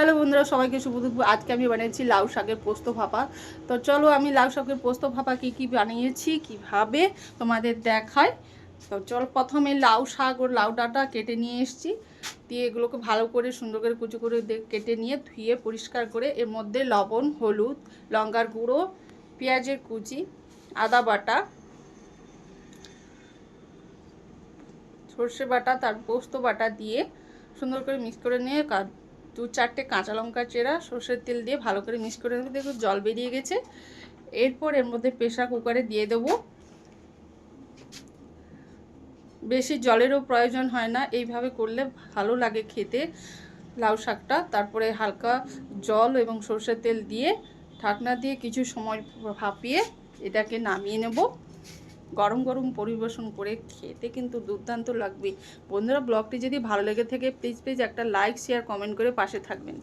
Hello বন্ধুরা, সবাইকে শুভ দুপুর। আজকে আমি বানিয়েছি লাউ শাকের পোস্ত ভাপা। তো চলো আমি লাউ শাকের পোস্ত ভাপা কী বানিয়েছি কিভাবে তোমাদের দেখাই। তো চলো, প্রথমে লাউ শাক ও লাউ ডাঁটা কেটে নিয়ে এসেছি, দিয়ে এগুলোকে ভালো করে সুন্দর করে কুচি করে কেটে নিয়ে ধুয়ে পরিষ্কার করে এর মধ্যে লবণ, হলুদ, লঙ্কার গুঁড়ো, পেঁয়াজের কুচি, আদা বাটা, সর্ষে বাটা, তার পোস্ত বাটা দিয়ে সুন্দর করে মিক্স করে নিয়ে 2-4টে কাঁচা লঙ্কা চেরা সর্ষের তেল দিয়ে ভালো করে মিক্স করে নেবে। দেখো জল বেরিয়ে গেছে। এরপর এর মধ্যে প্রেসার কুকারে দিয়ে দেবো। বেশি জলেরও প্রয়োজন হয় না, এইভাবে করলে ভালো লাগে খেতে লাউ শাকটা। তারপরে হালকা জল এবং সর্ষের তেল দিয়ে ঢাকনা দিয়ে কিছু সময় ভাপিয়ে এটাকে নামিয়ে নেব। গরম গরম পরিবেশন করে খেতে কিন্তু দুর্দান্ত লাগবে। বন্ধুরা, ব্লগটি যদি ভালো লেগে থাকে প্লিজ একটা লাইক, শেয়ার, কমেন্ট করে পাশে থাকবেন।